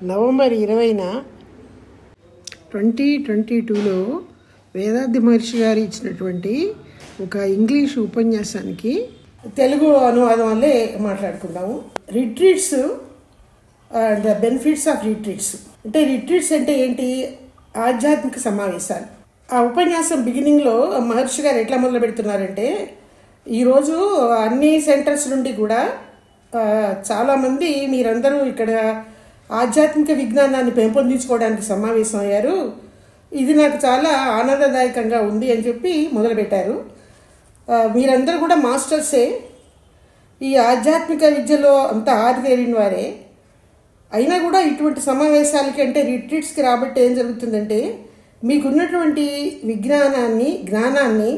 November 20న 2022లో Vedadri మహర్షి గారు ఇచ్చినటువంటి ఒక ఇంగ్లీష్ ఉపన్యాసానికి తెలుగు అనువాదం వల్లే మాట్లాడుకుందాము. Retreats and the benefits of retreats. అంటే రిట్రీట్స్ అంటే ఏంటి? ఆధ్యాత్మిక సమావేశాలు. ఆ ఉపన్యాసం బిగినింగ్లో మహర్షి గారు ఎట్లా మొదలు పెడుతున్నారంటే, ఈరోజు అన్ని సెంటర్స్ నుండి కూడా చాలామంది మీరందరూ ఇక్కడ ఆధ్యాత్మిక విజ్ఞానాన్ని పెంపొందించుకోవడానికి సమావేశం అయ్యారు. ఇది నాకు చాలా ఆనందదాయకంగా ఉంది అని చెప్పి మొదలుపెట్టారు. మీరందరూ కూడా మాస్టర్సే, ఈ ఆధ్యాత్మిక విద్యలో అంత ఆరితేరిన వారే. అయినా కూడా ఇటువంటి సమావేశాలకి అంటే రిట్రీట్స్కి రాబట్టి ఏం జరుగుతుందంటే, మీకున్నటువంటి జ్ఞానాన్ని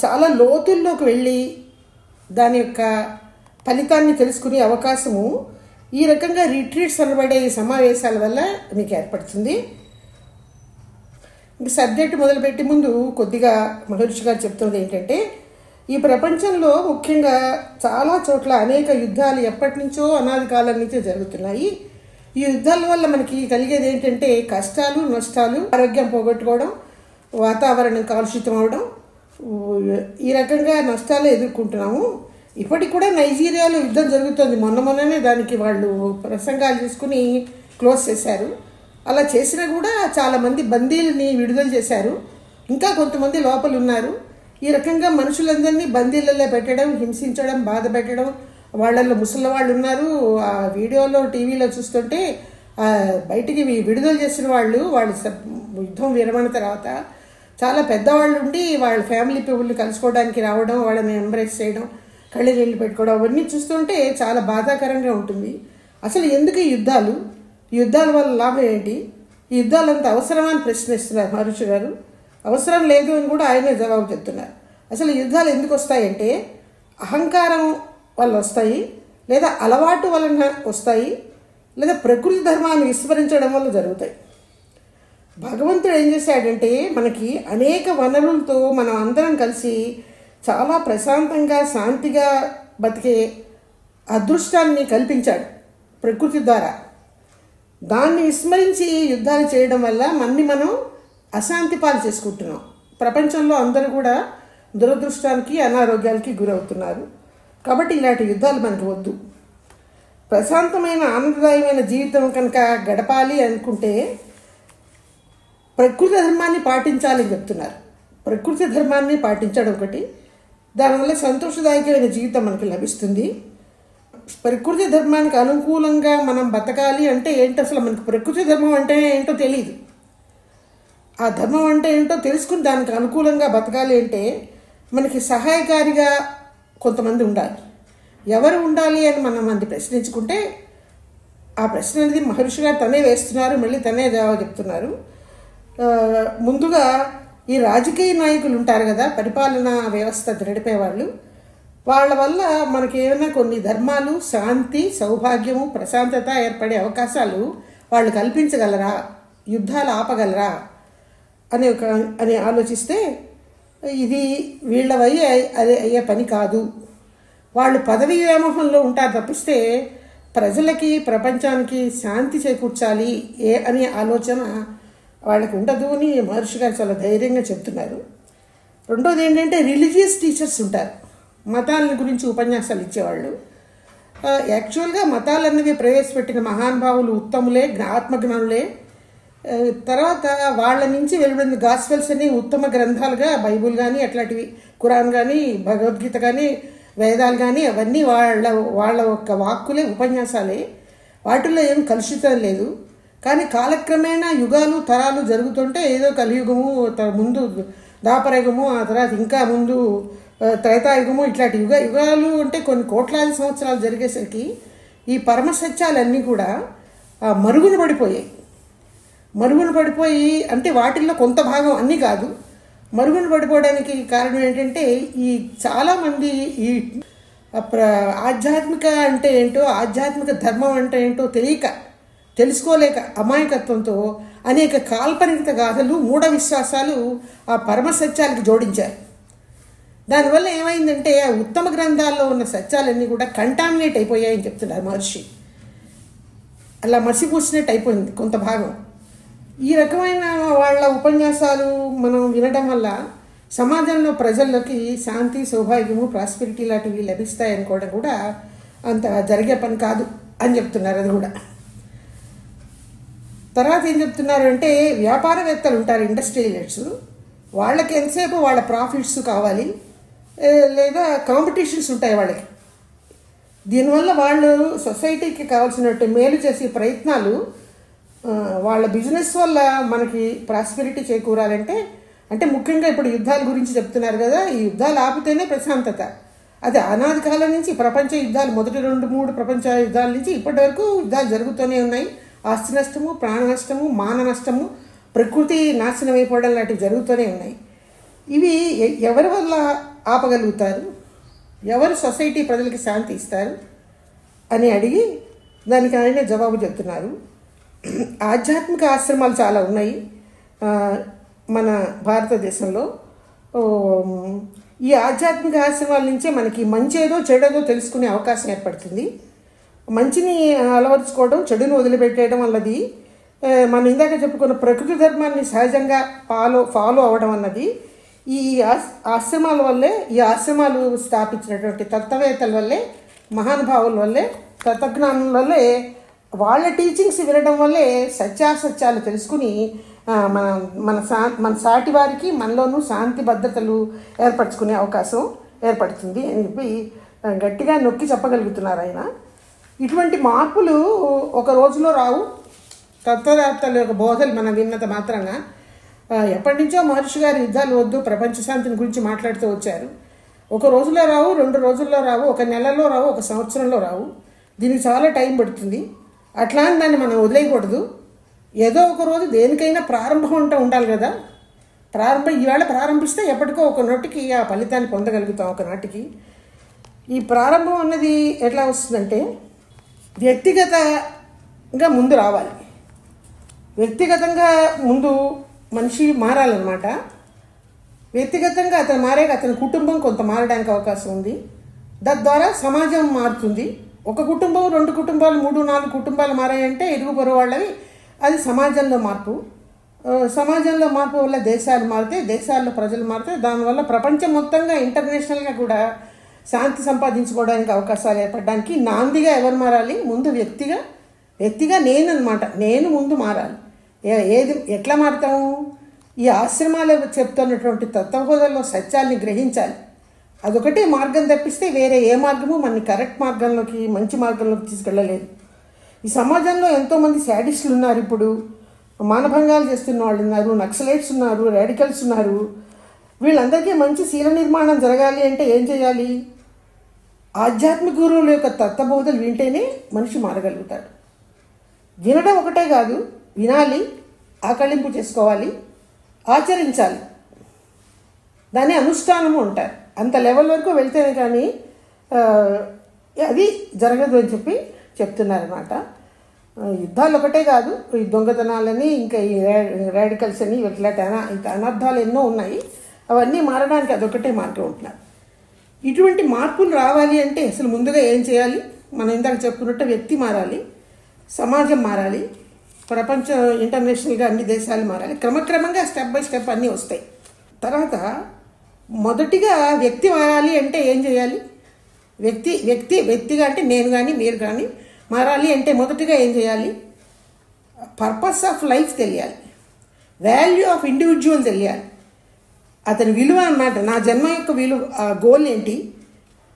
చాలా లోతుల్లోకి వెళ్ళి దాని యొక్క ఫలితాన్ని తెలుసుకునే అవకాశము ఈ రకంగా రిట్రీట్స్ అనబడే ఈ సమావేశాల వల్ల మీకు ఏర్పడుతుంది. ఇంక సబ్జెక్ట్ మొదలుపెట్టే ముందు కొద్దిగా మహర్షి గారు చెప్తున్నది ఏంటంటే, ఈ ప్రపంచంలో ముఖ్యంగా చాలా చోట్ల అనేక యుద్ధాలు ఎప్పటి నుంచో అనాది కాలం నుంచే జరుగుతున్నాయి. ఈ యుద్ధాల వల్ల మనకి కలిగేది ఏంటంటే కష్టాలు, నష్టాలు, ఆరోగ్యం పోగొట్టుకోవడం, వాతావరణం కాలుషితం అవడం, ఈ రకంగా నష్టాలు ఎదుర్కొంటున్నాము. ఇప్పటికి కూడా నైజీరియాలో యుద్ధం జరుగుతుంది. మొన్ననే దానికి వాళ్ళు ప్రసంగాలు తీసుకుని క్లోజ్ చేశారు. అలా చేసినా కూడా చాలామంది బందీలని విడుదల చేశారు. ఇంకా కొంతమంది లోపల ఉన్నారు. ఈ రకంగా మనుషులందరినీ బందీలలో పెట్టడం, హింసించడం, బాధ పెట్టడం. వాళ్ళల్లో ముసలి వాళ్ళు ఉన్నారు. ఆ వీడియోలో టీవీలో చూస్తుంటే బయటికి విడుదల చేసిన వాళ్ళు యుద్ధం విరమణ తర్వాత చాలా పెద్దవాళ్ళు ఉండి వాళ్ళ ఫ్యామిలీ పీపుల్ని కలుసుకోవడానికి రావడం, వాళ్ళని ఎంబ్రేస్ చేయడం, కళ్ళు నీళ్ళు పెట్టుకోవడం, అవన్నీ చూస్తుంటే చాలా బాధాకరంగా ఉంటుంది. అసలు ఎందుకు ఈ యుద్ధాల వల్ల లాభం ఏంటి? ఈ యుద్ధాలు అంత అవసరమా అని ప్రశ్నిస్తున్నారు మహర్షి గారు. అవసరం లేదు అని కూడా ఆయనే జవాబు చెప్తున్నారు. అసలు యుద్ధాలు ఎందుకు వస్తాయంటే అహంకారం వల్ల వస్తాయి, లేదా అలవాటు వలన వస్తాయి, లేదా ప్రకృతి ధర్మాన్ని విస్మరించడం వల్ల జరుగుతాయి. భగవంతుడు ఏం చేశాడంటే, మనకి అనేక వనరులతో మనం అందరం కలిసి చాలా ప్రశాంతంగా శాంతిగా బతికే అదృష్టాన్ని కల్పించాడు ప్రకృతి ద్వారా. దాన్ని విస్మరించి యుద్ధాలు చేయడం వల్ల మనం అశాంతి పాలు చేసుకుంటున్నాం. ప్రపంచంలో అందరూ కూడా దురదృష్టానికి, అనారోగ్యాలకి గురవుతున్నారు. కాబట్టి ఇలాంటి యుద్ధాలు మనకు వద్దు. ప్రశాంతమైన ఆనందదాయమైన జీవితం కనుక గడపాలి అనుకుంటే ప్రకృతి ధర్మాన్ని పాటించాలని చెప్తున్నారు. ప్రకృతి ధర్మాన్ని పాటించడం ఒకటి, దానివల్ల సంతోషదాయకమైన జీవితం మనకి లభిస్తుంది. ప్రకృతి ధర్మానికి అనుకూలంగా మనం బతకాలి అంటే ఏంటో, అసలు మనకు ప్రకృతి ధర్మం అంటే ఏంటో తెలియదు. ఆ ధర్మం అంటే ఏంటో తెలుసుకుని దానికి అనుకూలంగా బతకాలి అంటే మనకి సహాయకారిగా కొంతమంది ఉండాలి. ఎవరు ఉండాలి అని మనం ప్రశ్నించుకుంటే ఆ ప్రశ్న అనేది మహర్షి గారు తనే వేస్తున్నారు, మళ్ళీ తనే జవాబు చెప్తున్నారు. ముందుగా ఈ రాజకీయ నాయకులు ఉంటారు కదా, పరిపాలనా వ్యవస్థ నడిపేవాళ్ళు, వాళ్ళ వల్ల మనకి ఏమైనా కొన్ని ధర్మాలు, శాంతి, సౌభాగ్యము, ప్రశాంతత ఏర్పడే అవకాశాలు వాళ్ళు కల్పించగలరా, యుద్ధాలు ఆపగలరా అని ఆలోచిస్తే ఇది వీళ్ళ అయ్యే పని కాదు. వాళ్ళు పదవి వ్యామోహంలో ఉంటారు తప్పిస్తే ప్రజలకి, ప్రపంచానికి శాంతి చేకూర్చాలి అనే ఆలోచన వాళ్ళకి ఉండదు అని మహర్షి గారు చాలా ధైర్యంగా చెప్తున్నారు. రెండోది ఏంటంటే రిలీజియస్ టీచర్స్ ఉంటారు, మతాల గురించి ఉపన్యాసాలు ఇచ్చేవాళ్ళు. యాక్చువల్గా మతాలన్నవి ప్రవేశపెట్టిన మహానుభావులు ఉత్తములే, ఆత్మజ్ఞానులే. తర్వాత వాళ్ళ నుంచి వెలువడిన గాస్పెల్స్ అని ఉత్తమ గ్రంథాలుగా బైబుల్ కానీ, అట్లాంటివి ఖురాన్ కానీ, భగవద్గీత కానీ, వేదాలు కానీ, అవన్నీ వాళ్ళ యొక్క వాక్కులే, ఉపన్యాసాలే. వాటిల్లో ఏం కలుషితం లేదు. కానీ కాలక్రమేణా యుగాలు, తరాలు జరుగుతుంటే ఏదో కలియుగము, ముందు దాపరయుగము, ఆ తర్వాత ఇంకా ముందు త్రేతాయుగము, ఇట్లాంటి యుగాలు అంటే కొన్ని కోట్లాది సంవత్సరాలు జరిగేసరికి ఈ పరమసత్యాలన్నీ కూడా మరుగున పడిపోయి అంటే వాటిల్లో కొంత భాగం, అన్నీ కాదు, మరుగున పడిపోవడానికి కారణం ఏంటంటే ఈ చాలామంది ఈ ఆధ్యాత్మిక అంటే ఏంటో, ఆధ్యాత్మిక ధర్మం అంటే ఏంటో తెలుసుకోలేక అమాయకత్వంతో అనేక కాల్పనిక గాథలు, మూఢ విశ్వాసాలు ఆ పరమసత్యాలకు జోడించారు. దానివల్ల ఏమైందంటే ఆ ఉత్తమ గ్రంథాల్లో ఉన్న సత్యాలన్నీ కూడా కంటామినేట్ అయిపోయాయని చెప్తున్నారు మహర్షి. అలా మసిపూసినట్టు అయిపోయింది కొంత భాగం. ఈ రకమైన వాళ్ళ ఉపన్యాసాలు మనం వినడం వల్ల సమాజంలో ప్రజల్లోకి శాంతి, సౌభాగ్యము, ప్రాస్పెరిటీ లాంటివి లభిస్తాయి అనుకోవడం కూడా అంత జరిగే పని కాదు అని చెప్తున్నారు. అది కూడా తర్వాత ఏం చెప్తున్నారు అంటే, వ్యాపారవేత్తలు ఉంటారు, ఇండస్ట్రియలిస్ట్స్, వాళ్ళకి ఎంతసేపు వాళ్ళ ప్రాఫిట్స్ కావాలి, లేదా కాంపిటీషన్స్ ఉంటాయి వాళ్ళకి. దీనివల్ల వాళ్ళు సొసైటీకి కావాల్సినట్టు మేలు చేసే ప్రయత్నాలు, వాళ్ళ బిజినెస్ వల్ల మనకి ప్రాస్పెరిటీ చేకూరాలంటే, అంటే ముఖ్యంగా ఇప్పుడు యుద్ధాల గురించి చెప్తున్నారు కదా, ఈ యుద్ధాలు ఆపితేనే ప్రశాంతత. అది అనాది కాలం నుంచి ప్రపంచ యుద్ధాలు, మొదటి 2-3 ప్రపంచ యుద్ధాల నుంచి ఇప్పటి వరకు యుద్ధాలు జరుగుతూనే ఉన్నాయి. ఆస్తి నష్టము, ప్రాణ నష్టము, మాన నష్టము, ప్రకృతి నాశనం అయిపోవడం లాంటివి జరుగుతూనే ఉన్నాయి. ఇవి ఎవరి వల్ల ఆపగలుగుతారు, ఎవరు సొసైటీ ప్రజలకి శాంతి ఇస్తారు అని అడిగి దానికి ఆయనే జవాబు చెప్తున్నారు. ఆధ్యాత్మిక ఆశ్రమాలు చాలా ఉన్నాయి మన భారతదేశంలో. ఈ ఆధ్యాత్మిక ఆశ్రమాల నుంచే మనకి మంచేదో చెడేదో తెలుసుకునే అవకాశం ఏర్పడుతుంది. మంచిని అలవరుచుకోవడం, చెడును వదిలిపెట్టేయడం వల్లది మనం ఇందాక చెప్పుకున్న ప్రకృతి ధర్మాన్ని సహజంగా ఫాలో అవ్వడం అన్నది ఈ ఆశ్రమాల వల్లే, ఈ ఆశ్రమాలు స్థాపించినటువంటి తత్వవేత్తల వల్లే, మహానుభావుల వల్లే, తత్వజ్ఞానం వల్లే, వాళ్ళ టీచింగ్స్ వినడం వల్లే సత్యాసత్యాలు తెలుసుకుని మన సాటి వారికి మనలోనూ శాంతి భద్రతలు ఏర్పరచుకునే అవకాశం ఏర్పడుతుంది అని చెప్పి గట్టిగా నొక్కి చెప్పగలుగుతున్నారు ఆయన. ఇటువంటి మార్పులు ఒక రోజులో రావు. తత్వవేత్తల యొక్క బోధలు మనం విన్నత మాత్రంగా ఎప్పటి నుంచో మహర్షి గారు యుద్ధాలు వద్దు, ప్రపంచ శాంతిని గురించి మాట్లాడుతూ వచ్చారు. ఒక రోజులో రావు, 2 రోజుల్లో రావు, ఒక నెలలో రావు, ఒక సంవత్సరంలో రావు. దీనికి చాలా టైం పడుతుంది. అట్లా అని దాన్ని మనం వదిలేయకూడదు. ఏదో ఒక రోజు దేనికైనా ప్రారంభం ఉండాలి కదా. ఇవాళ ప్రారంభిస్తే ఎప్పటికో ఒక నాటికి ఆ ఫలితాన్ని పొందగలుగుతాం. ఒక నాటికి ఈ ప్రారంభం అన్నది ఎట్లా వస్తుందంటే, వ్యక్తిగతంగా ముందు రావాలి. వ్యక్తిగతంగా ముందు మనిషి మారాలన్నమాట. వ్యక్తిగతంగా అతను మారాక అతని కుటుంబం కొంత మారడానికి అవకాశం ఉంది. తద్వారా సమాజం మారుతుంది. ఒక కుటుంబం, 2 కుటుంబాలు, 3-4 కుటుంబాలు మారాయంటే ఇరుగు పొరుగు వాళ్ళవి, అది సమాజంలో మార్పు. సమాజంలో మార్పు వల్ల దేశాలు మారుతాయి, దేశాల్లో ప్రజలు మారుతాయి. దానివల్ల ప్రపంచం మొత్తంగా ఇంటర్నేషనల్గా కూడా శాంతి సంపాదించుకోవడానికి అవకాశాలు ఏర్పడడానికి నాందిగా ఎవరు మారాలి? ముందు వ్యక్తిగా నేను అనమాట. నేను ముందు మారాలి. ఎట్లా మారుతాము? ఈ ఆశ్రమాలు చెప్తున్నటువంటి తత్వబోధల్లో సత్యాల్ని గ్రహించాలి. అదొకటే మార్గం తప్పిస్తే వేరే ఏ మార్గము మనని కరెక్ట్ మార్గంలోకి, మంచి మార్గంలోకి తీసుకెళ్ళలేదు. ఈ సమాజంలో ఎంతోమంది శాడిస్టులు ఉన్నారు. ఇప్పుడు మానభంగాలు చేస్తున్న వాళ్ళు ఉన్నారు, నక్సలైట్స్ ఉన్నారు, రాడికల్స్ ఉన్నారు. వీళ్ళందరికీ మంచి శీల నిర్మాణం జరగాలి అంటే ఏం చేయాలి? ఆధ్యాత్మిక గురువుల యొక్క తత్వబోధలు వింటేనే మనిషి మారగలుగుతాడు. వినడం ఒకటే కాదు, వినాలి, ఆకళింపు చేసుకోవాలి, ఆచరించాలి. దాన్ని అనుష్ఠానము అంటారు. అంత లెవెల్ వరకు వెళ్తేనే కానీ అది జరగదు అని చెప్పి చెప్తున్నారన్నమాట. యుద్ధాలు ఒకటే కాదు, ఈ దొంగతనాలని, ఇంకా ఈ రాడికల్స్ అని, ఇట్లాంటి అనర్థాలు ఎన్నో ఉన్నాయి. అవన్నీ మారడానికి అదొకటే మార్గం ఉంటున్నారు. ఇటువంటి మార్పులు రావాలి అంటే అసలు ముందుగా ఏం చేయాలి? మనం ఇందాక చెప్పుకున్నట్టు వ్యక్తి మారాలి, సమాజం మారాలి, ప్రపంచం ఇంటర్నేషనల్గా అన్ని దేశాలు మారాలి. క్రమక్రమంగా స్టెప్ బై స్టెప్ అన్నీ వస్తాయి. తర్వాత మొదటిగా వ్యక్తి మారాలి అంటే ఏం చేయాలి? వ్యక్తిగా అంటే నేను కానీ మీరు కానీ మారాలి అంటే మొదటిగా ఏం చేయాలి? పర్పస్ ఆఫ్ లైఫ్ తెలియాలి, వాల్యూ ఆఫ్ ఇండివిజువల్ తెలియాలి, అతని విలువ అన్నమాట. నా జన్మ యొక్క విలువ, గోల్ ఏంటి,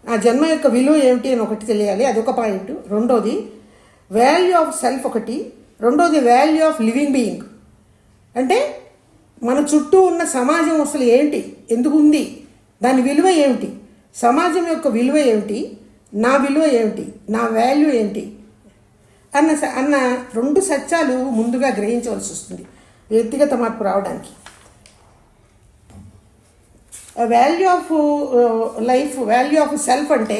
నా జన్మ యొక్క విలువ ఏమిటి అని ఒకటి తెలియాలి. అదొక పాయింట్. రెండోది వాల్యూ ఆఫ్ సెల్ఫ్ ఒకటి. రెండోది వాల్యూ ఆఫ్ లివింగ్ బీయింగ్. అంటే మన చుట్టూ ఉన్న సమాజం అసలు ఏంటి, ఎందుకు ఉంది, దాని విలువ ఏమిటి, సమాజం యొక్క విలువ ఏమిటి, నా విలువ ఏమిటి, నా వాల్యూ ఏంటి అన్న 2 సత్యాలు ముందుగా గ్రహించవలసి వస్తుంది వ్యక్తిగత మార్పు రావడానికి. Value of life, value of self అంటే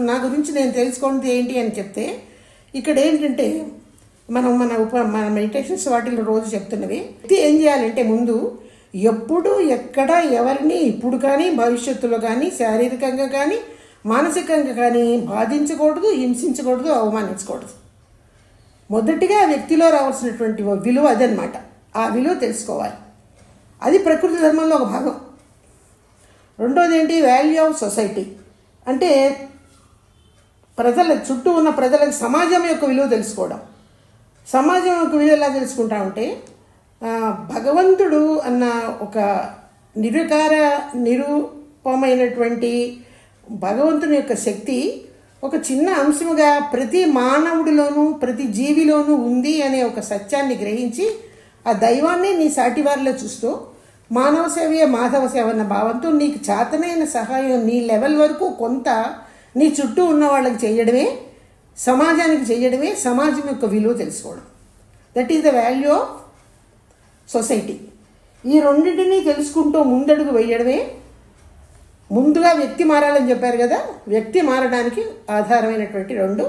నా గురించి నేను తెలుసుకున్నది ఏంటి అని చెప్తే, ఇక్కడ ఏంటంటే మన మెడిటేషన్స్ వాటిలో రోజు చెప్తున్నవి. ఏం చేయాలంటే ముందు ఎప్పుడు ఎక్కడ ఎవరిని ఇప్పుడు కానీ భవిష్యత్తులో కానీ శారీరకంగా కానీ మానసికంగా కానీ బాధించకూడదు, హింసించకూడదు, అవమానించకూడదు. మొదటిగా ఆ వ్యక్తిలో రావాల్సినటువంటి విలువ అదనమాట. ఆ విలువ తెలుసుకోవాలి. అది ప్రకృతి ధర్మంలో ఒక భాగం. రెండోది ఏంటి? Value of society. అంటే చుట్టూ ఉన్న ప్రజలకు సమాజం యొక్క విలువ తెలుసుకోవడం. సమాజం యొక్క విలువ ఎలా తెలుసుకుంటా ఉంటే భగవంతుడు అన్న ఒక నిరూపమైనటువంటి భగవంతుని యొక్క శక్తి ఒక చిన్న అంశముగా ప్రతి మానవుడిలోనూ ప్రతి జీవిలోనూ ఉంది అనే ఒక సత్యాన్ని గ్రహించి ఆ దైవాన్ని నీ సాటివారిలో చూస్తూ మానవ సేవయే మాధవ సేవ అన్న భావంతో నీకు చేతనైన సహాయం నీ లెవెల్ వరకు కొంత నీ చుట్టూ ఉన్న వాళ్ళకి చేయడమే, సమాజానికి చేయడమే సమాజం యొక్క విలువ తెలుసుకోవడం. That is the value of society. ఈ రెండింటినీ తెలుసుకుంటూ ముందడుగు వేయడమే. ముందుగా వ్యక్తి మారాలని చెప్పారు కదా, వ్యక్తి మారడానికి ఆధారమైనటువంటి 2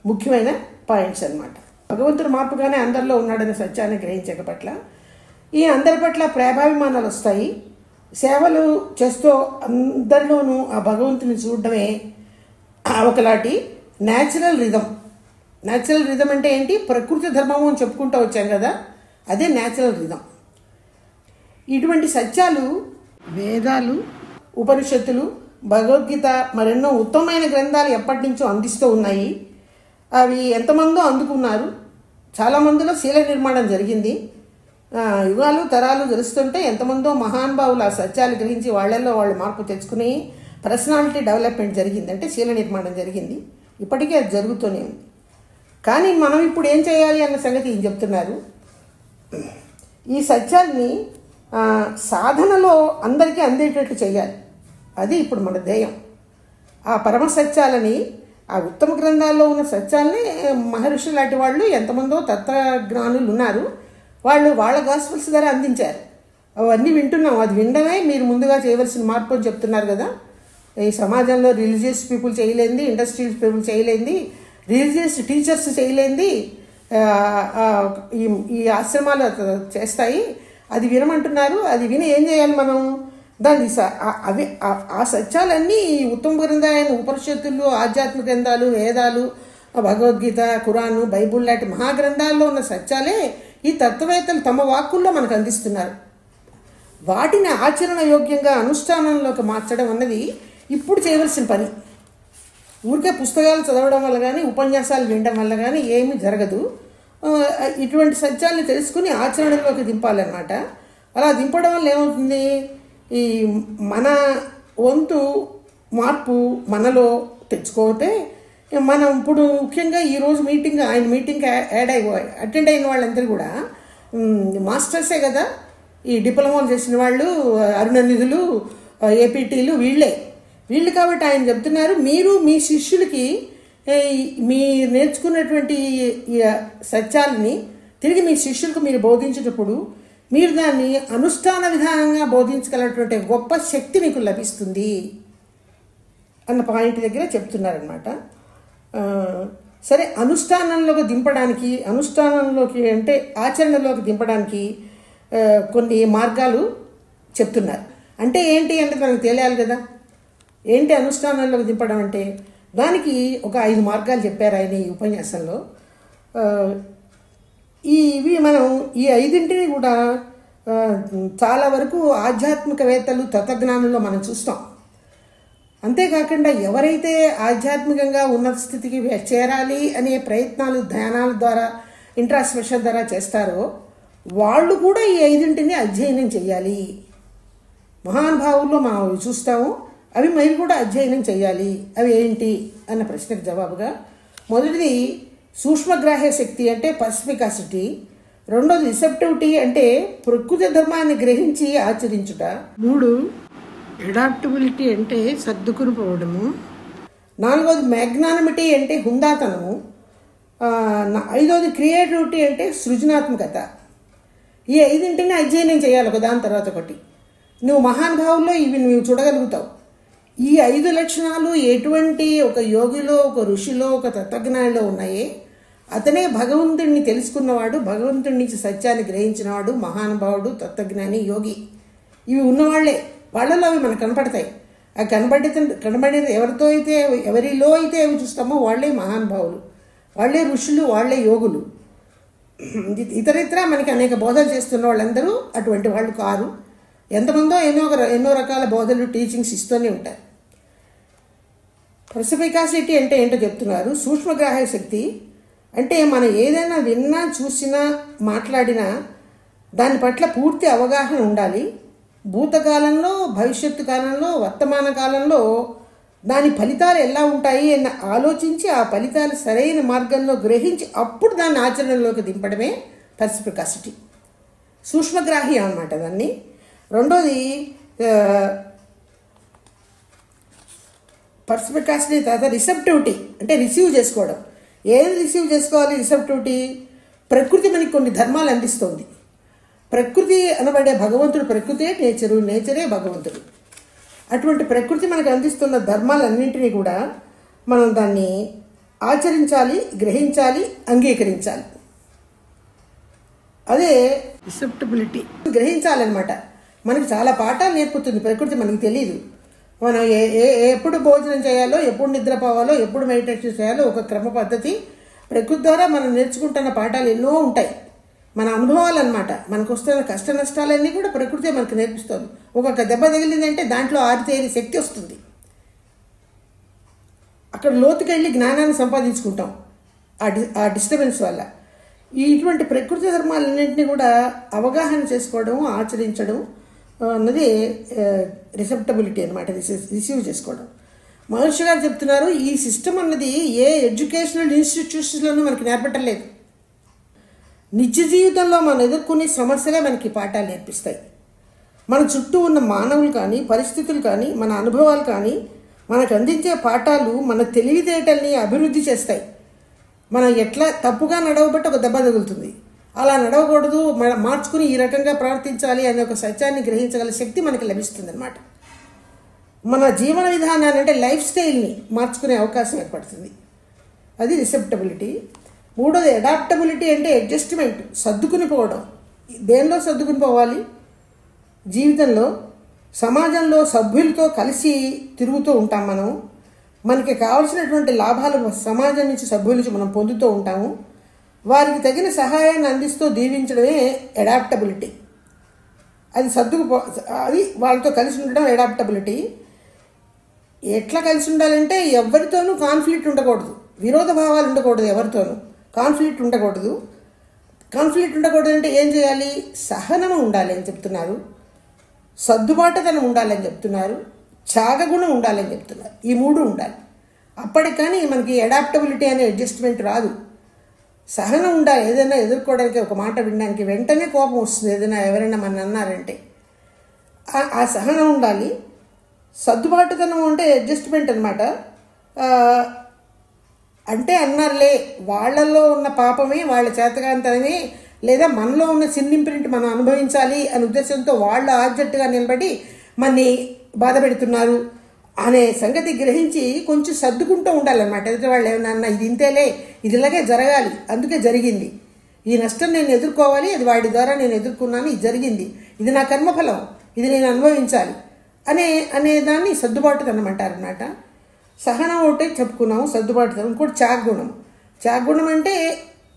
ముఖ్యమైన పాయింట్స్ అన్నమాట. భగవంతుడు మార్పుగానే అందరిలో ఉన్నాడనే సత్యాన్ని గ్రహించక పట్ల ఈ అందరి పట్ల ప్రేమాభిమానాలు వస్తాయి. సేవలు చేస్తూ అందరిలోనూ ఆ భగవంతుని చూడడమే ఒకలాంటి న్యాచురల్ రిథం. న్యాచురల్ రిథం అంటే ఏంటి? ప్రకృతి ధర్మము అని చెప్పుకుంటూ వచ్చాం కదా, అదే న్యాచురల్ రిథం. ఇటువంటి సత్యాలు వేదాలు, ఉపనిషత్తులు, భగవద్గీత మరెన్నో ఉత్తమమైన గ్రంథాలు ఎప్పటి నుంచో అందిస్తూ ఉన్నాయి. అవి ఎంతమందో అందుకున్నారు. చాలామందిలో శీల నిర్మాణం జరిగింది. యుగాలు తరాలు తెలుస్తుంటే ఎంతమందో మహానుభావులు ఆ సత్యాలు గ్రహించి వాళ్ళల్లో వాళ్ళు మార్పు తెచ్చుకుని పర్సనాలిటీ డెవలప్మెంట్ జరిగింది. అంటే శీల నిర్మాణం జరిగింది. ఇప్పటికీ అది జరుగుతూనే ఉంది. కానీ మనం ఇప్పుడు ఏం చేయాలి అన్న సంగతి ఏం చెప్తున్నారు. ఈ సత్యాల్ని సాధనలో అందరికీ అందేటట్టు చేయాలి. అది ఇప్పుడు మన ధ్యేయం. ఆ పరమ సత్యాలని, ఆ ఉత్తమ గ్రంథాల్లో ఉన్న సత్యాల్ని మహర్షులు లాంటి వాళ్ళు ఎంతమందో తత్వజ్ఞానులు ఉన్నారు. వాళ్ళు వాళ్ళ గాస్పెల్స్ ద్వారా అందించారు. అవన్నీ వింటున్నాం. అది వినడమే మీరు ముందుగా చేయవలసిన మార్పు అని చెప్తున్నారు కదా. ఈ సమాజంలో రిలీజియస్ పీపుల్ చేయలేంది, ఇండస్ట్రియల్ పీపుల్ చేయలేంది, రిలీజియస్ టీచర్స్ చేయలేంది ఈ ఆశ్రమాలు చేస్తాయి. అది వినమంటున్నారు. అది విని ఏం చేయాలి మనం? దాన్ని అవి ఆ సత్యాలన్నీ ఉత్తమ గ్రంథాలైన ఉపనిషత్తులు, ఆధ్యాత్మిక గ్రంథాలు, వేదాలు, భగవద్గీత, ఖురాను, బైబుల్ లాంటి మహాగ్రంథాల్లో ఉన్న సత్యాలే ఈ తత్వవేత్తలు తమ వాక్కుల్లో మనకు అందిస్తున్నారు. వాటిని ఆచరణ యోగ్యంగా అనుష్ఠానంలోకి మార్చడం అన్నది ఇప్పుడు చేయవలసిన పని. ఊరికే పుస్తకాలు చదవడం వల్ల కానీ, ఉపన్యాసాలు వినడం వల్ల కానీ ఏమీ జరగదు. ఇటువంటి సత్యాన్ని తెలుసుకుని ఆచరణలోకి దింపాలన్నమాట. అలా దింపడం వల్ల ఏమవుతుంది? ఈ మన వంతు మార్పు మనలో తెచ్చుకోతే మనం ఇప్పుడు ముఖ్యంగా ఈరోజు ఆయన మీటింగ్ అటెండ్ అయిన వాళ్ళందరూ కూడా మాస్టర్సే కదా. ఈ డిప్లొమాలు చేసిన వాళ్ళు, అరుణనిధులు, ఏపీటీలు వీళ్ళు కాబట్టి ఆయన చెప్తున్నారు, మీరు మీ శిష్యులకి మీ నేర్చుకున్నటువంటి సత్యాలని తిరిగి మీ శిష్యులకు మీరు బోధించేటప్పుడు మీరు దాన్ని అనుష్ఠాన విధానంగా బోధించగలటువంటి గొప్ప శక్తి మీకు లభిస్తుంది అన్న పాయింట్ దగ్గర చెప్తున్నారనమాట. సరే, అనుష్ఠానంలోకి అంటే ఆచరణలోకి దింపడానికి కొన్ని మార్గాలు చెప్తున్నారు. అంటే ఏంటి అంటే మనకు తెలియాలి కదా. ఏంటి అనుష్ఠానంలోకి దింపడం అంటే? దానికి ఒక 5 మార్గాలు చెప్పారు ఆయన ఈ ఉపన్యాసంలో. ఇవి మనం ఈ 5ంటిని కూడా చాలా వరకు ఆధ్యాత్మికవేత్తలు, తత్వజ్ఞానంలో మనం చూస్తాం. అంతేకాకుండా ఎవరైతే ఆధ్యాత్మికంగా ఉన్నత స్థితికి చేరాలి అనే ప్రయత్నాలు ధ్యానాల ద్వారా, ఇంట్రాస్పెక్షన్ ద్వారా చేస్తారో వాళ్ళు కూడా ఈ 5ంటిని అధ్యయనం చేయాలి. మహానుభావుల్లో మనం అవి చూస్తాము. అవి మీరు కూడా అధ్యయనం చేయాలి. అవి ఏంటి అన్న ప్రశ్నకు జవాబుగా మొదటిది సూక్ష్మగ్రాహ్య శక్తి అంటే పర్స్పికాసిటీ. రెండోది రిసెప్టివిటీ అంటే ప్రకృతి ధర్మాన్ని గ్రహించి ఆచరించుట. 3 అడాప్టబిలిటీ అంటే సర్దుకుని పోవడము. 4వది మ్యాగ్నానిమిటీ అంటే హుందాతనము. 5వది క్రియేటివిటీ అంటే సృజనాత్మకత. ఈ 5ంటిని అధ్యయనం చేయాలి ఒక దాని తర్వాత ఒకటి. నువ్వు మహానుభావుల్లో ఇవి నువ్వు చూడగలుగుతావు. ఈ 5 లక్షణాలు ఎటువంటి ఒక యోగిలో, ఒక ఋషిలో, ఒక తత్వజ్ఞానిలో ఉన్నాయే అతనే భగవంతుడిని తెలుసుకున్నవాడు, భగవంతుడి నుంచి సత్యాన్ని గ్రహించినవాడు, మహానుభావుడు, తత్వజ్ఞాని, యోగి. ఇవి ఉన్నవాళ్లే, వాళ్ళలో అవి మనకు కనపడతాయి. ఆ కనబడేది ఎవరిలో అయితే అవి చూస్తామో వాళ్లే మహానుభావులు, వాళ్లే ఋషులు, వాళ్లే యోగులు. ఇతరితర మనకి అనేక బోధలు చేస్తున్న వాళ్ళందరూ అటువంటి వాళ్ళు కారు. ఎంతమందో ఎన్నో రకాల బోధలు టీచింగ్స్ ఇస్తూనే ఉంటారు. పర్సిపికాసిటీ అంటే ఏంటో చెప్తున్నారు. సూక్ష్మగ్రాహక శక్తి అంటే మనం ఏదైనా విన్నా, చూసినా, మాట్లాడినా దాని పట్ల పూర్తి అవగాహన ఉండాలి. భూతకాలంలో, భవిష్యత్తు కాలంలో, వర్తమాన కాలంలో దాని ఫలితాలు ఎలా ఉంటాయి అని ఆలోచించి ఆ ఫలితాలు సరైన మార్గంలో గ్రహించి అప్పుడు దాన్ని ఆచరణలోకి దింపడమే పర్సిపికాసిటీ. సూక్ష్మగ్రాహ్యం అన్నమాట దాన్ని. రెండోది పర్సిపికాసిటీ తర్వాత రిసెప్టివిటీ అంటే రిసీవ్ చేసుకోవడం. ఏది రిసీవ్ చేసుకోవాలి? రిసెప్టివిటీ. ప్రకృతి మనకి కొన్ని ధర్మాలు అందిస్తుంది. ప్రకృతి అనబడే భగవంతుడు ప్రకృతే నేచరు, నేచరే భగవంతుడు. అటువంటి ప్రకృతి మనకు అందిస్తున్న ధర్మాలన్నింటినీ కూడా మనం దాన్ని ఆచరించాలి, గ్రహించాలి, అంగీకరించాలి. అదే రిసెప్టబిలిటీ. గ్రహించాలన్నమాట. మనకి చాలా పాఠాలు నేర్పుతుంది ప్రకృతి, మనకి తెలియదు. మనం ఎప్పుడు భోజనం చేయాలో, ఎప్పుడు నిద్రపోవాలో, ఎప్పుడు మెడిటేషన్ చేయాలో ఒక క్రమ పద్ధతి ప్రకృతి ద్వారా మనం నేర్చుకుంటున్న పాఠాలు ఎన్నో ఉంటాయి. మన అనుభవాలు అన్నమాట. మనకు వస్తున్న కష్ట నష్టాలన్నీ కూడా ప్రకృతి మనకు నేర్పిస్తుంది. ఒక్కొక్క దెబ్బ తగిలిందంటే దాంట్లో ఆరితేరి శక్తి వస్తుంది. అక్కడ లోతుకెళ్ళి జ్ఞానాన్ని సంపాదించుకుంటాం ఆ డిస్టర్బెన్స్ వల్ల. ఇటువంటి ప్రకృతి ధర్మాలన్నింటినీ కూడా అవగాహన చేసుకోవడం, ఆచరించడం అన్నది రిసెప్టబిలిటీ అనమాట. రిసీవ్ చేసుకోవడం. మహర్షి గారు చెప్తున్నారు, ఈ సిస్టమ్ అన్నది ఏ ఎడ్యుకేషనల్ ఇన్స్టిట్యూషన్స్లోనూ మనకి నేర్పటలేదు. నిత్య జీవితంలో మనం ఎదుర్కొనే సమస్యలే మనకి పాఠాలు నేర్పిస్తాయి. మన చుట్టూ ఉన్న మానవులు కానీ, పరిస్థితులు కానీ, మన అనుభవాలు కానీ మనకు అందించే పాఠాలు మన తెలివితేటల్ని అభివృద్ధి చేస్తాయి. మనం ఎట్లా తప్పుగా నడవబట్టి ఒక దెబ్బ తగులుతుంది, అలా నడవకూడదు, మార్చుకుని ఈ రకంగా ప్రవర్తించాలి అనే ఒక సత్యాన్ని గ్రహించగల శక్తి మనకి లభిస్తుంది అన్నమాట. మన జీవన విధానాన్ని అంటే లైఫ్ స్టైల్ని మార్చుకునే అవకాశం ఏర్పడుతుంది. అది రిసెప్టబిలిటీ. మూడోది అడాప్టబిలిటీ అంటే అడ్జస్ట్మెంట్, సర్దుకుని పోవడం. దేనిలో సర్దుకుని పోవాలి? జీవితంలో, సమాజంలో సభ్యులతో కలిసి తిరుగుతూ ఉంటాం మనం. మనకి కావలసినటువంటి లాభాలు సమాజం నుంచి, సభ్యుల నుంచి మనం పొందుతూ ఉంటాము. వారికి తగిన సహాయాన్ని అందిస్తూ దీవించడమే అడాప్టబిలిటీ. అది అది వాళ్ళతో కలిసి ఉండడం అడాప్టబిలిటీ. ఎట్లా కలిసి ఉండాలంటే ఎవరితోనూ కాన్ఫ్లిక్ట్ ఉండకూడదు, విరోధ భావాలు ఉండకూడదు, ఎవరితోనూ కాన్ఫ్లిక్ట్ ఉండకూడదు. కాన్ఫ్లిక్ట్ ఉండకూడదు అంటే ఏం చేయాలి? సహనము ఉండాలి అని చెప్తున్నారు, సర్దుబాటుతనం ఉండాలని చెప్తున్నారు, త్యాగగుణం ఉండాలని చెప్తున్నారు. ఈ మూడు ఉండాలి. అప్పటికి కానీ మనకి అడాప్టబిలిటీ అనే అడ్జస్ట్మెంట్ రాదు. సహనం ఉండాలి. ఏదైనా ఎదుర్కోవడానికి, ఒక మాట వినడానికి వెంటనే కోపం వస్తుంది ఏదైనా ఎవరైనా మన అన్నారంటే. ఆ సహనం ఉండాలి. సర్దుబాటుతనం అంటే అడ్జస్ట్మెంట్ అనమాట. అంటే అన్నారులే, వాళ్ళల్లో ఉన్న పాపమే, వాళ్ళ చేతకాంతనమే, లేదా మనలో ఉన్న సిన్నింప్రింట్ మనం అనుభవించాలి అనే ఉద్దేశంతో వాళ్ళు ఆర్జెంటుగా నిలబడి మనని బాధ పెడుతున్నారు అనే సంగతి గ్రహించి కొంచెం సర్దుకుంటూ ఉండాలన్నమాట. ఎదుటి వాళ్ళు ఏమన్నా ఇది ఇంతేలే, ఇది ఇలాగే జరగాలి, అందుకే జరిగింది, ఈ నష్టం నేను ఎదుర్కోవాలి, అది వాడి ద్వారా నేను ఎదుర్కొన్నాను, ఇది జరిగింది, ఇది నా కర్మఫలం, ఇది నేను అనుభవించాలి అనే దాన్ని సర్దుబాటుతనం అంటారన్నమాట. సహనం ఒకటే చెప్పుకున్నాము, సర్దుబాటుతనం. ఇంకోటి త్యాగగుణం. త్యాగగుణం అంటే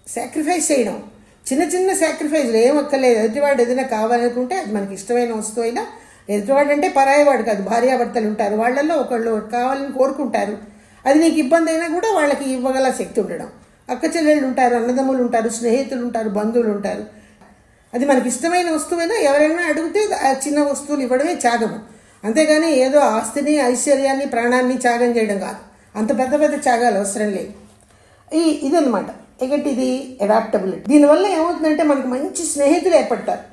సాక్రిఫైస్ చేయడం. చిన్న చిన్న సాక్రిఫైస్లు ఏమక్కర్లేదు. ఎదుటివాడు ఏదైనా కావాలనుకుంటే అది మనకి ఇష్టమైన వస్తువు అయినా, ఎదుటివాడు అంటే పరాయవాడు కాదు, భార్యాభర్తలు ఉంటారు, వాళ్ళల్లో ఒకళ్ళు కావాలని కోరుకుంటారు, అది నీకు ఇబ్బంది అయినా కూడా వాళ్ళకి ఇవ్వగల శక్తి ఉండడం. అక్క చెల్లెళ్ళు ఉంటారు, అన్నదమ్ములు ఉంటారు, స్నేహితులు ఉంటారు, బంధువులు ఉంటారు. అది మనకి ఇష్టమైన వస్తువైనా ఎవరైనా అడిగితే ఆ చిన్న వస్తువులు ఇవ్వడమే త్యాగము. అంతేగాని ఏదో ఆస్తిని, ఐశ్వర్యాన్ని, ప్రాణాన్ని త్యాగం చేయడం కాదు. అంత పెద్ద పెద్ద త్యాగాలు అవసరం లేదు. ఇదనమాట. ఎందుకంటే ఇది అడాప్టబిలిటీ. దీనివల్ల ఏమవుతుందంటే మనకు మంచి స్నేహితులు ఏర్పడతారు,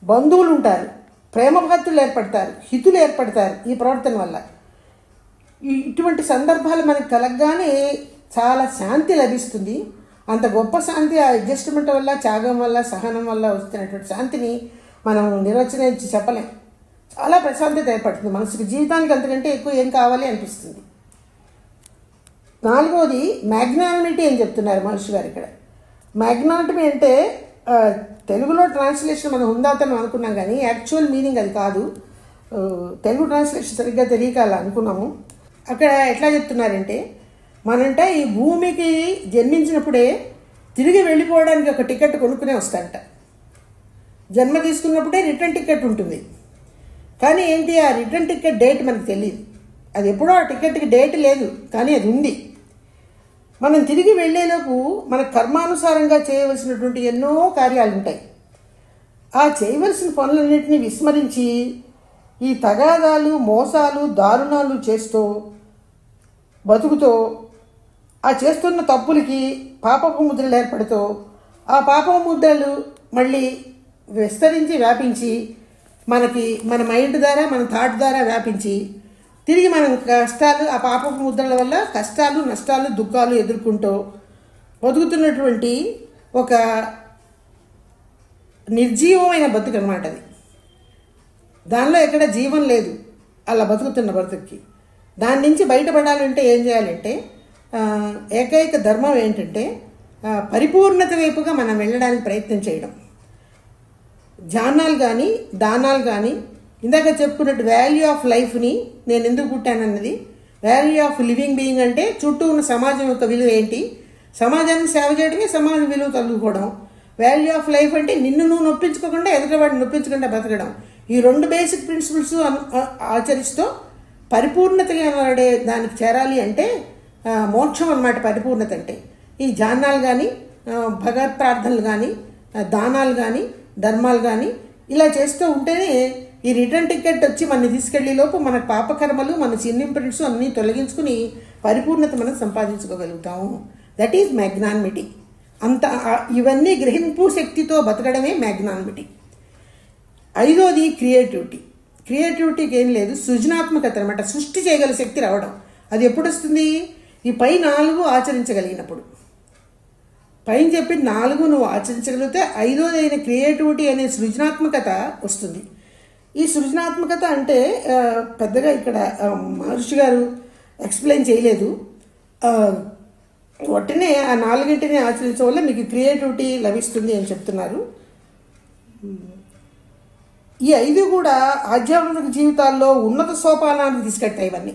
బంధువులు ఉంటారు, ప్రేమభక్తులు ఏర్పడతారు, హితులు ఏర్పడతారు ఈ ప్రవర్తన వల్ల. ఇటువంటి సందర్భాలు మనకు కలగగానే చాలా శాంతి లభిస్తుంది. అంత గొప్ప శాంతి ఆ అడ్జస్ట్మెంట్ వల్ల, త్యాగం వల్ల, సహనం వల్ల వస్తున్నటువంటి శాంతిని మనం నిర్వచనించి చెప్పలేం. చాలా ప్రశాంతత ఏర్పడుతుంది మనసుకి. జీవితానికి అంతకంటే ఎక్కువ ఏం కావాలి అనిపిస్తుంది. నాలుగోది మ్యాగ్నానిమిటీ అని చెప్తున్నారు మహర్షి గారు ఇక్కడ. మ్యాగ్నానిమీ అంటే తెలుగులో ట్రాన్స్లేషన్ మనం హుందాతనం అనుకున్నాం కానీ యాక్చువల్ మీనింగ్ అది కాదు. తెలుగు ట్రాన్స్లేషన్ సరిగ్గా తెలియక అలా అనుకున్నాము. అక్కడ ఎట్లా చెప్తున్నారంటే, మనంటే ఈ భూమికి జన్మించినప్పుడే తిరిగి వెళ్ళిపోవడానికి ఒక టికెట్ కొనుక్కునే వస్తాడట. జన్మ తీసుకున్నప్పుడే రిటర్న్ టికెట్ ఉంటుంది. కానీ ఏంటి, ఆ రిటర్న్ టికెట్ డేట్ మనకు తెలియదు. అది ఎప్పుడో ఆ టికెట్కి డేట్ లేదు, కానీ అది ఉంది. మనం తిరిగి వెళ్ళేలోపు మన కర్మానుసారంగా చేయవలసినటువంటి ఎన్నో కార్యాలు ఉంటాయి. ఆ చేయవలసిన పనులన్నింటినీ విస్మరించి ఈ తగాదాలు, మోసాలు, దారుణాలు చేస్తూ బతుకుతో ఆ చేస్తున్న తప్పులకి పాపపు ముద్రలు ఏర్పడుతూ ఆ పాపపు ముద్రలు మళ్ళీ విస్తరించి వ్యాపించి మనకి మన మైండ్ ద్వారా, మన థాట్ ద్వారా వ్యాపించి తిరిగి మనం కష్టాలు, ఆ పాపపు ముద్రల వల్ల కష్టాలు, నష్టాలు, దుఃఖాలు ఎదుర్కొంటూ బతుకుతున్నటువంటి ఒక నిర్జీవమైన బతుకు అన్నమాట అది. దానిలో ఎక్కడ జీవం లేదు అలా బతుకుతున్న బతుక్కి. దాని నుంచి బయటపడాలంటే ఏం చేయాలంటే ఏకైక ధర్మం ఏంటంటే పరిపూర్ణత వైపుగా మనం వెళ్ళడానికి ప్రయత్నం చేయడం. ధ్యానాలు కానీ, దానాలు కానీ, ఇందాక చెప్పుకున్నట్టు వాల్యూ ఆఫ్ లైఫ్ని, నేను ఎందుకు పుట్టానన్నది, వాల్యూ ఆఫ్ లివింగ్ బీయింగ్ అంటే చుట్టూ ఉన్న సమాజం యొక్క విలువ ఏంటి, సమాజానికి సేవ చేయడమే సమాజ విలువ కలుగుకోవడం. వాల్యూ ఆఫ్ లైఫ్ అంటే నిన్ను నువ్వు నొప్పించుకోకుండా ఎదుటివాడిని నొప్పించకుండా బతకడం. ఈ 2 బేసిక్ ప్రిన్సిపల్స్ ఆచరిస్తూ పరిపూర్ణతగా వాడే దానికి చేరాలి అంటే మోక్షం అన్నమాట పరిపూర్ణత అంటే. ఈ ధ్యానాలు కానీ, భగవత్ ప్రార్థనలు కానీ, దానాలు కానీ, ధర్మాలు కానీ ఇలా చేస్తూ ఉంటేనే ఈ రిటర్న్ టికెట్ వచ్చి మనని తీసుకెళ్లే లోపు మన పాపకర్మలు, మన చిన్న ఇంప్రింట్స్ అన్నీ తొలగించుకుని పరిపూర్ణత మనం సంపాదించుకోగలుగుతాము. That is magnanimity. అంత ఇవన్నీ గ్రహింపు శక్తితో బతకడమే మ్యాగ్నానిమిటీ. 5వది క్రియేటివిటీ. క్రియేటివిటీకి ఏం లేదు, సృజనాత్మకత అనమాట. సృష్టి చేయగల శక్తి రావడం. అది ఎప్పుడు వస్తుంది? ఈ పై 4 ఆచరించగలిగినప్పుడు. పైన చెప్పి 4 నువ్వు ఆచరించగలిగితే 5వది అయిన క్రియేటివిటీ అనే సృజనాత్మకత వస్తుంది. ఈ సృజనాత్మకత అంటే పెద్దగా ఇక్కడ మహర్షి గారు ఎక్స్ప్లెయిన్ చేయలేదు. వాటినే ఆ 4ని ఆచరించడం వల్ల మీకు క్రియేటివిటీ లభిస్తుంది అని చెప్తున్నారు. ఈ 5 కూడా ఆధ్యాత్మిక జీవితాల్లో ఉన్నత సోపానానికి తీసుకెళ్తాయి. ఇవన్నీ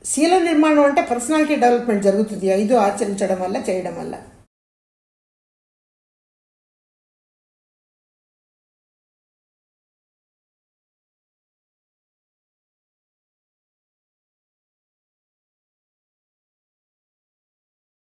శీల నిర్మాణం అంటే పర్సనాలిటీ డెవలప్మెంట్ జరుగుతుంది 5 ఆచరించడం వల్ల, చేయడం వల్ల.